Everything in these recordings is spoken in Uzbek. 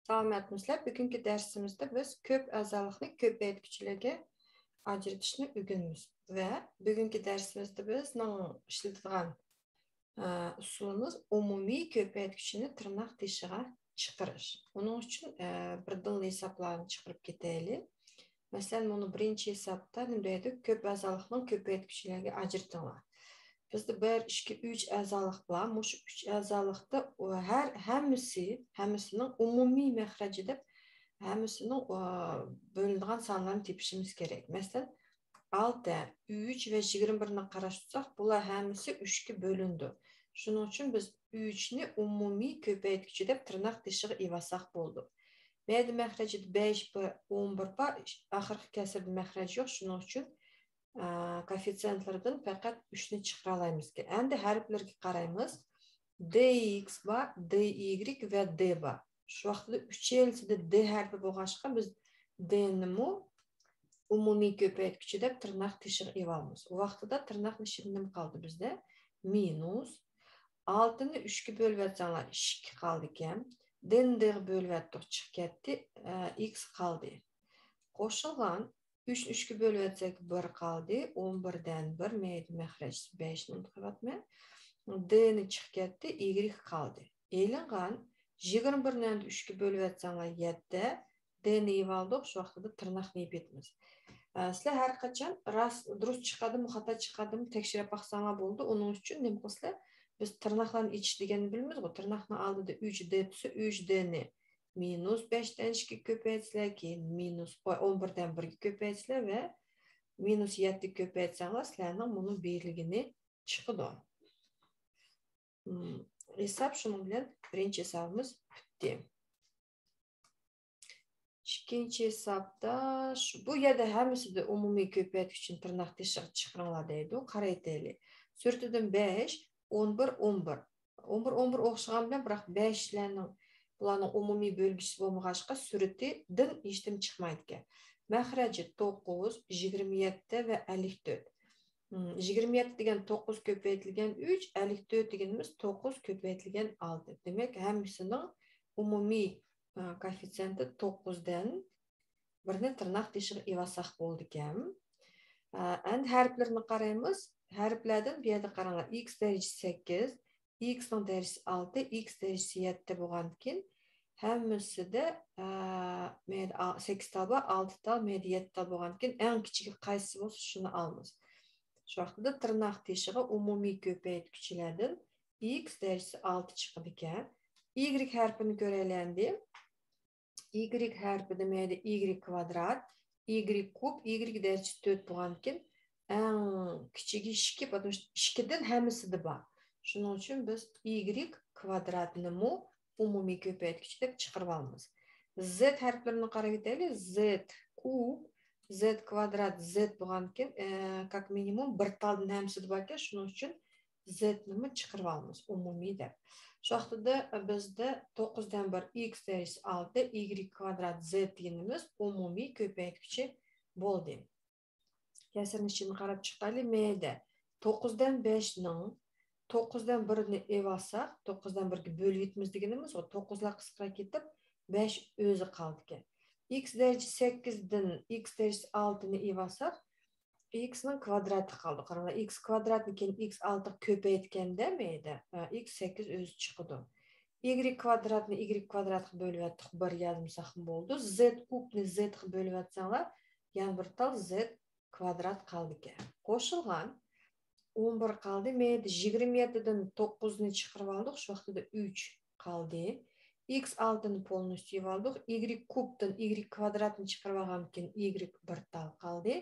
Salamatmizlar. Bugungi darsimizda biz ko'p a'zolikni ko'paytgichlarga ajratishni o'rganamiz va bugungi darsimizda bizning ishlatadigan usulimiz umumiy ko'paytgichni tirnoq teshig'iga chiqarish. Uning uchun bir dil hisoblarni chiqarib ketaylik. Masalan, buni birinchi hisobda nima deydi? Ko'p a'zolikning ko'paytgichlarga ajratinglar. Bizde 1, 2, 3 a'zolik bor. Mush 3 a'zolikda hammasining umumiy mahraji deb hammasining bo'linadigan sonlarni tepishimiz kerak. Masalan, 6, 3 va 21 ni qarashtirsak, bular hammasi 3 ga bo'lindi. Shuning uchun biz 3 ni umumiy ko'paytgichi deb tirnoq teshig'i evasak bo'ldi. Meyda mahrajida 5 va 11 bor, oxirgi kasrda mahraj yo'q. Shuning uchun koeffitsiyentlardan faqat 3 ni chiqara olamiz. Endi harflarga qaraymiz. dx bor, dy va d bor. Shu vaqtda uchalsida d harfi bo'lg'achqa biz d ni umumiy ko'paytgichi deb tirnoq teshig'i olamiz. U vaqtida tirnoq teshig'i nima qoldi bizda? Minus 6 ni 3 ga bo'lib atsanglar 2 qoldi ekan. d-ni bo'lib atdik chiqib ketdi, x qoldi. Qo'shilgan 3 ni 3 ga bo'lib atsak 1 qoldi. 11 dan 1 meyda mahraj 5 ni unutmayapman. D ni chiqib ketdi, y qoldi. Elingan 21 dan 3 ga bo'lib atsanglar 7, d ni oldik, shu vaqtda tirnoqni yetamiz. Sizlar har qachon durust chiqadimi, xato chiqadimi tekshirib baqsanglar bo'ldi. Uning uchun nima qilsizlar? Biz tirnoqlarni ichish deganni bilamiz. Tirnoqning oldida 3d tursa, 3d ni minus 5 dan 2 ga ko'paytsizlar, keyin minus 11 dan 1 ga ko'paytsizlar va minus 7 ga ko'paytsanglar, sizlarning buni berligini chiqadi. Hisob shuning bilan birinchi hisobimiz bitdi. Ikkinchi hisobda bu yerda hammasida umumiy ko'paytgichni tirnoq teshig'i chiqaringlar deydi. Qaraytaylik. Suratidan 5, 11, 11. 11, 11 o'xshagan bilan biroq 5larning bularning umumiy bo'lgisi bo'lmag'achqa suratidan hech kim chiqmaydi ekan. Mahraji 9, 27 va 54. 27 degan 9 ko'paytirilgan 3, 54 deganimiz 9 ko'paytirilgan 6. Demak, hammasining umumiy koeffitsiyenti 9 dan birini tirnoq teshig'i evasak bo'ldi ekan. Endi harflarni qaraymiz. Harflardan bu yerda qaranglar. X darajasi 8, x ning darajasi 6, x darajasi 7 bo'lgandan keyin hammasida 8 ta bor, 6 ta, 7 ta bo'lgandan keyin eng kichigi qaysi bo'lsa shuni olamiz. Shu vaqtda tirnoq teshig'i umumiy ko'paytgichlardan x darajasi 6 chiqadi ekan. Y harfini ko'raylik. Y harfi demaydi y kvadrat, y kub, y darajasi 4 bo'lgandan keyin eng kichigi 2, потому что 2 dan hammasida bor. Shuning uchun biz y kvadratni umumiy ko'paytgich deb chiqarib olamiz. Z harflarini qarab ketaylik. Z kub, z kvadrat, z bo'lgandan keyin как minimum bir taldan hammasida bor ekan. Shuning uchun z ni chiqarib olamiz umumiy deb. Shu vaqtda bizda 9 dan 1 x darajasi 6, y kvadrat z deganimiz umumiy ko'paytgichi bo'ldi. Kasrni ichini qarab chiqaylik. Mayda 9 dan 5 ning 9 dan 1 ni evasak, 9 dan 1 ga bo'lib yetimiz deganimiz, 9 lar qisqara ketib 5 o'zi qoldi ekan. X darajasi 8 dan x darajasi 6 ni evasak, x ning kvadrati qoldi. Qaranglar, x kvadratni keyin x 6 ko'paytganda mayda x 8 o'zi chiqadi. Y kvadratni y kvadratga bo'lib atdik, 1 yozmasak ham bo'ldi. Z kubni z ga bo'lib atsanglar, yana bir tal z kvadrat qoldi ekan. Qo'shilgan 11 qoldi. Mayda 27 dan 9 ni chiqarib oldik. Shu vaqtda 3 qoldi. X 6 ni полностью oldik. Y kubdan y kvadratni chiqarib olgandan keyin y bir tal qoldi.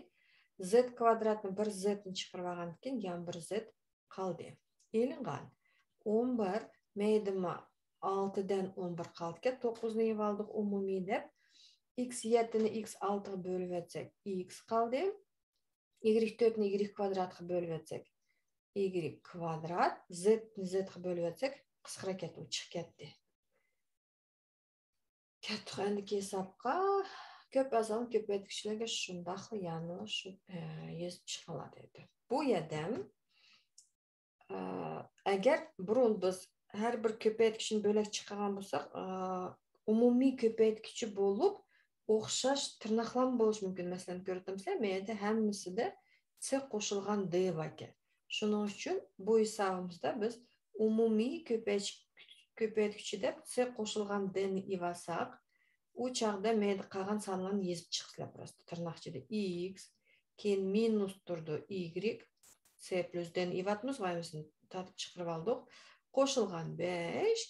Z kvadratni 1 z ni chiqarib olgandan keyin yana 1 z qoldi. Elingan 11 maydama 6 dan 11 qoldi ekan. 9 ni oldik umumiy deb. X 7 ni x 6 ga bo'lib atsak x qoldi. Y 4 ni y kvadratga bo'lib atsak y kvadrat, z ni z ga bo'lib atsak qisqara ketib chiqib ketdi. Ketdik endiki hisobga. Ko'p a'zolik ko'paytgichlarga shundoq yana shu yozib chiqiladi dedi. Bu yerda agar burun biz har bir ko'paytgichni bo'lak chiqargan bo'lsak, umumiy ko'paytküçü bolup o'xshash tirnoqlar bo'lishi mumkin. Masalan, ko'rdim menda hammasida C qo'shilgan D bor ekan. Shuning uchun bu hisobimizda biz umumiy ko'paytküçü deb C qo'shilgan D ni ivasak, u chaqda menda qolgan sonlarni yezib chiqsizlar prosta tirnoq ichida x, keyin minus turdi y, C plus D ni ivatmiz g'oymasini tatib chiqarib oldik. Qo'shilgan 5,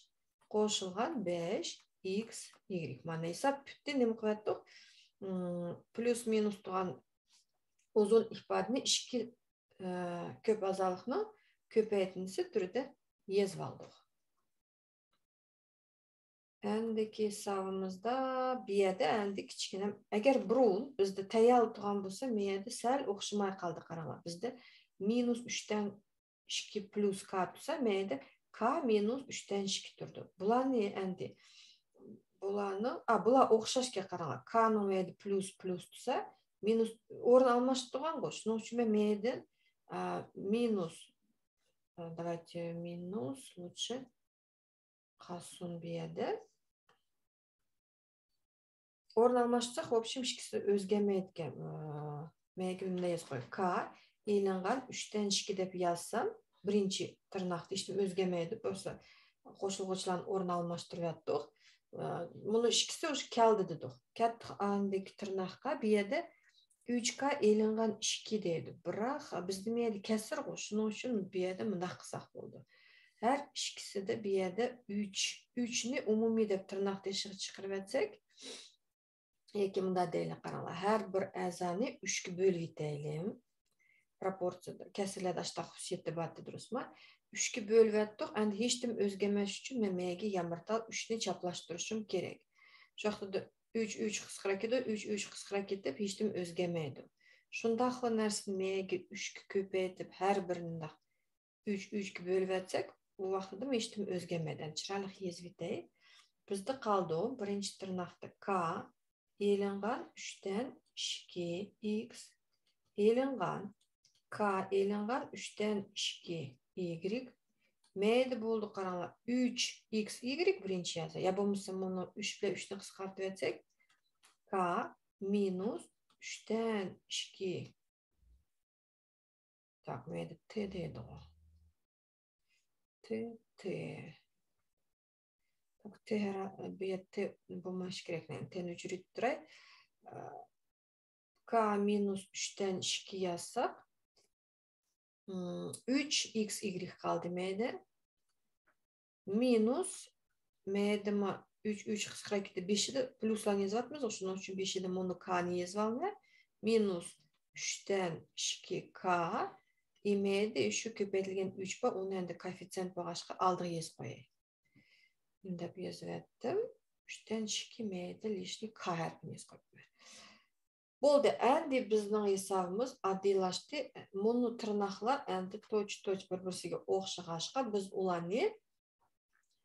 qo'shilgan 5 x, y. Mana esa bütün nima qilyaptik? Plus minus turgan uzun ifodani ikki ko'p a'zoliqni ko'paytmasi turida yezib oldik. Endiki hisobimizda bu yerda endi kichkina agar burun bizda tayyor turgan bo'lsa, bu yerda sal o'xshamay qoldi qaranglar. Bizda minus 3 dan 2 plus k tursa, bu yerda k minus 3 dan 2 turdi. Bularni endi bular o'xshashga qaranglar. K ning yerda plus tursa, minus o'rin almashtirgan-ku. Shuning uchun men yerda minus давайте minus лучше qolsin bu yerda. O'rin almashtirsak, в общем, ikkisi o'zgarmayotgan. Menga bunday yozib qo'y. K e'lingan 3 dan 2 deb yozsam, birinchi tirnoqda hech nima o'zgarmaydi. Bo'lsa, qo'shilg'ichlarni o'rin almashtiryaptik. Buni ikkisi o'sha keldi dedik. Katta andagi tirnoqqa bu yerda 3K e'lingan 2 deydi. Biroq bizda bu yerda kasr-ku. Shuning uchun bu yerda bunday qilsak bo'ldi. Her ikkisida bu yerda 3 ni umumiy deb tirnoqda chiqarib etsak, yoki bunda deylik qaranglar. Har bir a'zoni 3 ga bo'lib yetaylik. Proportsiyada kasrlarda ashta xususiyati bor durustmi? 3 ga bo'lib etdik. Endi hech kim o'zgarmas uchun men menga yamirtal 3 ni chaplashtirishim kerak. Shu vaqtda 3 qisqarakida 3 qisqarakida deb hech kim o'zgarmaydi. Shundaqli narsani menga 3 ga ko'paytib har birini 3 ga bo'lib etsak, u vaqtda hech kim o'zgarmaydi. Chiroyli yezib etay. Bizda qoldi birinchi tirnoqda k e'lingan 3 dan 2 x e'lingan k e'lingan 3 dan 2 y mayli bo'ldi qaranglar 3 x y birinchi yoza. Ya bo'lmasa buni 3 bilan 3 ni qisqartirib etsak k minus 3 dan 2 tak mayli t deydi. T bu yerda bo'lmashi kerak. T'ni o'chirib turay. K minus 3 dan 2 yazsak 3x y qoldi mayda. Minus mayda 3 qisqarakida 5 da pluslarni yozyapmiz. Shuning uchun 5 da buni k ni yozib olinglar. Minus 3 dan 2 k mayda shu ko'paytirilgan 3 bor, uni endi koeffitsient bo'lg'achqa oldiga yozib qo'yay. Bunda yozib etdim. 3 dan 2 mayda lishni k harfini yozib qo'ydim. Bo'ldi, endi bizning hisobimiz oddiylashdi. Buni tirnoqlar endi to'ch bir-biriga o'xshag'achqa biz ularni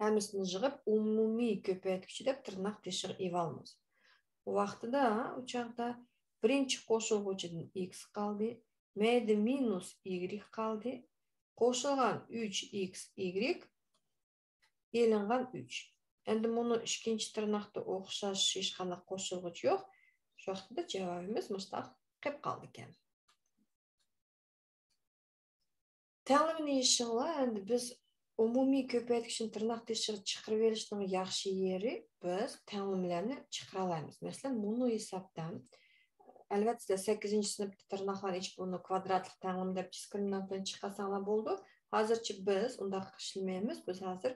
hammasini yig'ib umumiy ko'paytkich deb tirnoq teshig'i olamiz. Bu vaqtida u chaqda birinchi qo'shilg'ichidan x qoldi, mayda minus y qoldi, qo'shilgan 3x y e'lingan 3. Endi buni ikkinchi tirnoqda o'xshash hech qanday qo'shilg'ich yo'q. Shu vaqtda javobimiz mustaq qilib qoldi ekan. Ta'limni inshaalloh endi biz umumiy ko'paytkichni tirnoq teshig'i chiqarib olishning yaxshi yeri biz ta'limlarni chiqara olamiz. Masalan, buni hisobdan albatta 8-sinfda tirnoqlarni ichib buni kvadratlik ta'lim deb diskriminantdan chiqarsalar bo'ldi. Hozircha biz unda qilmaymiz. Biz hozir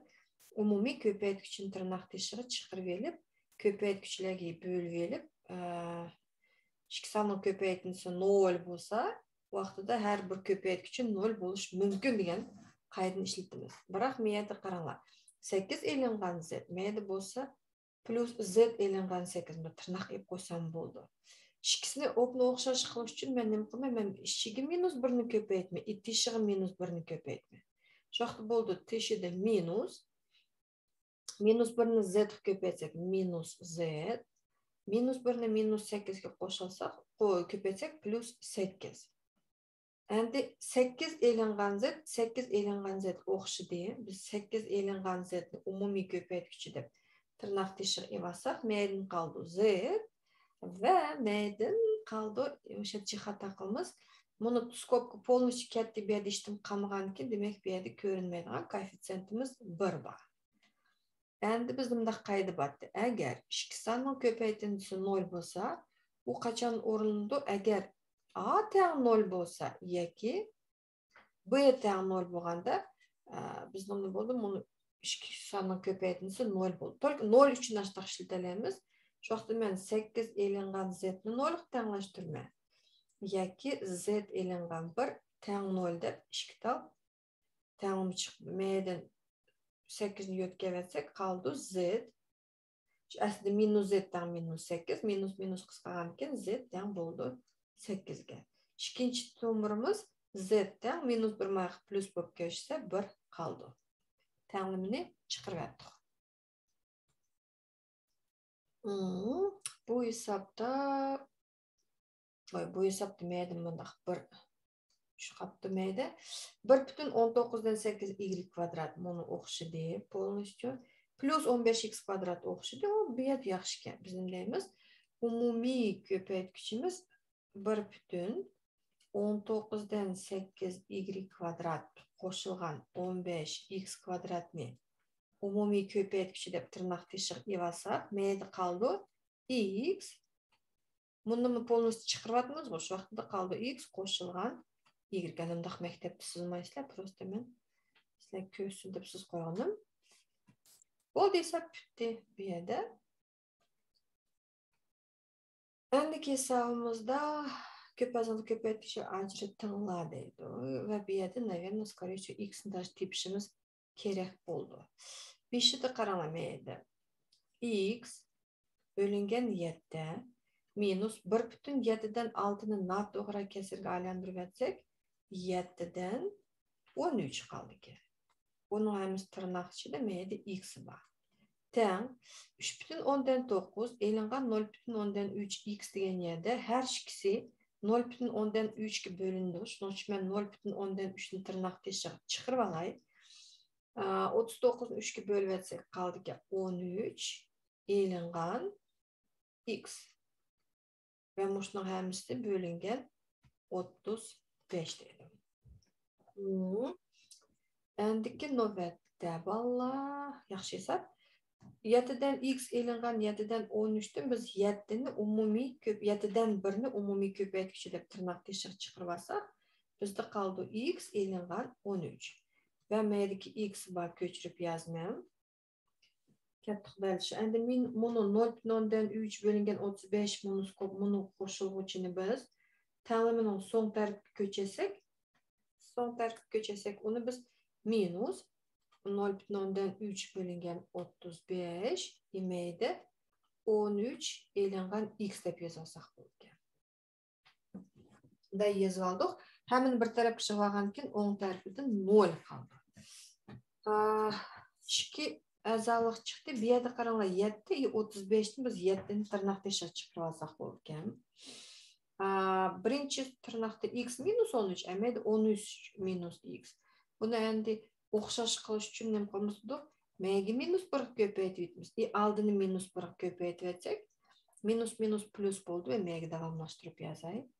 umumiy ko'paytkichni tirnoq teshig'i chiqarib olib, ko'paytkichlarga bo'lib olib, ikki sonning ko'paytmasi 0 bo'lsa, vaqtida har bir ko'paytkichi 0 bo'lish mumkin degan qoidani ishlatamiz. Biroq bu yerda qaranglar. 8 e'lingan z mayda bo'lsa plus z e'lingan 8 ni tirnoq qilib qo'ysam bo'ldi. Ikkisini o'xshash qilish uchun men nima qilmayman? Ichiga minus 1 ni ko'paytmay, teshig'i minus 1 ni ko'paytmay. Shu vaqtda bo'ldi, teshigida minus 1 ni z ko'paytsak minus z, minus 1 ni minus 8 ga qo'shilsak, ko'paytsak plus 8. Endi 8 e'lingan z o'xshidi. Biz 8 e'lingan z ni umumiy ko'paytkichi deb tırnak teshig'i evasak, m'den qaldı z ve m'den qaldı o'sha jihat aqlimiz. Bunu skobka polностью katta bir yerda ishtim qamaganki, demak bu yerda ko'rinmaydigan koeffitsiyentimiz 1 bor. Endi biz bunda qayda batdi. Agar ikki sonning ko'paytindisi 0 bo'lsa, u qachon o'rinli? Agar a teng 0 bo'lsa yoki b teng 0 bo'lganda, biz nima bo'ldi? Buni ikki sonning ko'paytindisi 0 bo'ldi. Только 0 uchun ashta ishlatalaymiz. Shu vaqtda men 8 elingan z ni 0 ga tenglashtirma. Yoki z elingan 1 teng 0 deb ikkita tengmi chiqdi. M'dan 8'ni yötkevetsek kaldı z. Aslında minus z'den minus 8. Minus minus kıskanırken z'den buldu 8'ge. İkinci tomurumuz z'den minus 1 mayık plus bop köşse 1 kaldı. Tenglimini çıkarıverdik. Bu hesapta m'den bunda 1 şu kaptı m'de 1,19'dan 8 y kvadrat bunu o'qishi deyip polностью plus 15x kvadrat o'qishi deyip o bu yerda yaxshi ekan. Bizim deymiz umumiy ko'paytgichimiz 1,19'dan 8 y kvadrat qo'shilgan 15x kvadratni umumiy ko'paytgichi deb tirnoq teshig'i evasak, m'da qoldi x. Buni polностью chiqaryapmiz, shu vaqtda qoldi x qo'shilgan Y kanımdaq məktəbdə sızmaysızlar, prosta mən sizlər köysün deb siz qoyğanım. Oldu hesab bitdi bu yerdə. Əndiki hesabımızda köpəzanlı köpəyətkiçi ajratınlar deydi. Və bu yerdə, naverno, skoriye x-ni daş tipişimiz kerek oldu. Beşi də qaranlamaydı. X bölüngen 7 minus 1,7'den 6'nı nat doğru kesirge aylandırıp etsek 7'den 13 kaldı ki. Bunun hemiz tırnak içinde m'de x'i var. Teng 3,10'dan 9 elingan 0,10'dan 3 x degen yerde her ikisi 0,10'dan 3 ki bölündü. Şunun için ben 0,10'dan 3'ün tırnak teşeği çıkırıp alayım. 39'ın 3 ki bölüp etsek kaldı ki 13 elingan x. Ve muşnun hemisi bölüngen 35 dedim. Endiki nöbette valla yaxşı hesap. 7'den x elingan 7'den 13'tün biz 7'ni umumi 7'den 1'ni umumi köpeytkiçi deb tırnak teşeği çıkırvasak bizde kaldı x elingan 13. Ben m'deki x var köçürüp yazmayayım. Kettik belki. Endi men bunu 0,10'dan 3 bölüngen 35 bunu qo'shilg'uchini biz tanlimining so'ng tarkibi köçesek onu biz minus 0,10'dan 3 bölüngen 35 imeydi 13 elingan x deb yozasak bo'lgan. Da yozib oldik. Hemen bir tarafga chiqib keyin o'ng tarafida 0 qoldi. 2 azaliq çıktı. Bir yerde qaranglar 7 35'ni biz 7'ni tırnaqda chiqarib olsak bo'lgan. Birinchi tırnaqda x minus 13, amada 13 minus x. Buni endi o'xshash qilish uchun nima qilamiz? M'ga minus 1 ko'paytiramiz. Oldini minus 1 ko'paytirib etsak, minus minus plus bo'ldi va m'ga davomlashtirib yozaylik.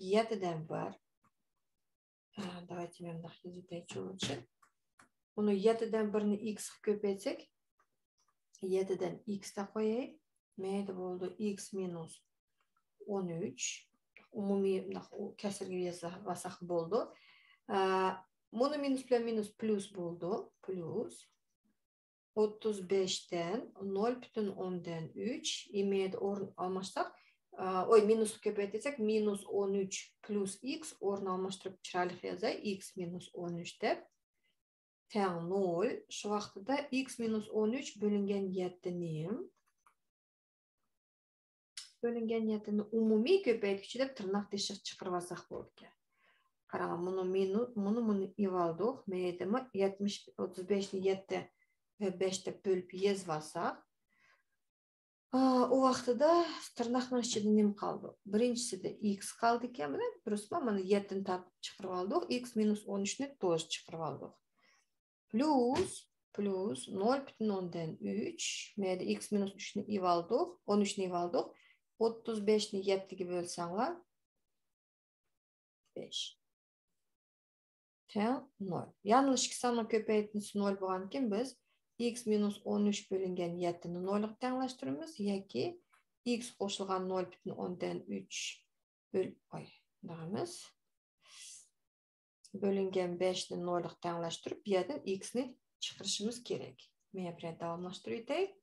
7'dan 1. Давайте men bunday yozaylik lучше. Bunu 7'den 1'ni x köpetsek 7'den x de koyayım. M'de oldu x minus 13. Umumi kesirge yasak oldu. Bunu minus plus oldu. Plus 35'ten 0,10'dan 3 M'de orun almışsak minus köpetsek minus 13 plus x orun almıştırıp çıraylık yazay x minus 13 de teng 0. Şu vaqtida x minus 13 bölüngen 7'ni umumiy ko'paytkichi deb tirnoq teshik chiqarib olsak bo'ldi. Qarang, buni evaldik. M'dimi 35'ni 7 ve 5 deb bölüp yozib olsak, o vaqtida tirnoqning ichida nima qoldi? Birinchisida x qoldi ekan, mana 7'ni topib chiqarib oldik. X minus 13'ni to'g'ri chiqarib oldik. Plus plus 0,3. Meyde x minus 3'ni iv aldık. 13'ni iv aldık. 35'ni 7'ge bölsаңlar 5. Teң 0. Yanlış iki sanı köpeytisi 0 болған екен biz x minus 13 bölüngen 7'ni 0'lık тәңләштіріміз. Яки x qoşulgan 0,3 bölüngen 5'ni 0'lık тәңләштіріп, yerden x'ni çıkarışımız gerek. Meye bir davamlaştırıyorduk.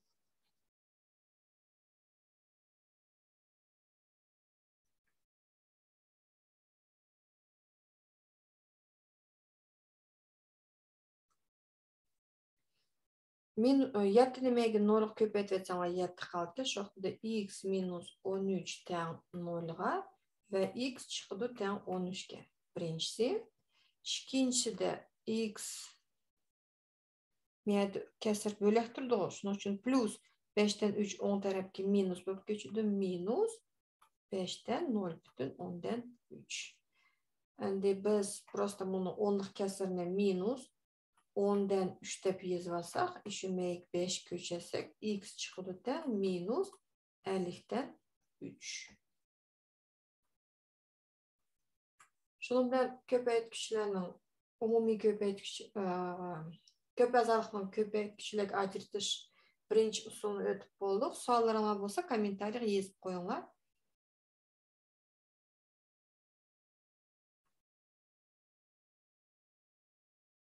Min 7 nimegi 0'lık köpeytip etsаңlar 7 kaldı. Şoqda x minus 13 teң 0'ға ve x çıkıdı teң 13'ge. Birincisi. İkincisi x meyde kesir bölek turdu o. Şunun için plus 5'ten 3 10 tarafki minus bölüp geçirdi. Minus 5'ten 0,10'dan 3. Endi biz prosta bunu 10'lık kesirine minus 10'dan 3 dep yazıp alsak, işimeyik 5 köçesek, x çıkıdı da minus 50'den 3. Şunun bilen köpeytkişilerinin umumi köp azalıqның köpeytkişilik ajritish birinci usulunu ötüp bolduk. Suallarına bolsa kommentariya yazıp koyunlar.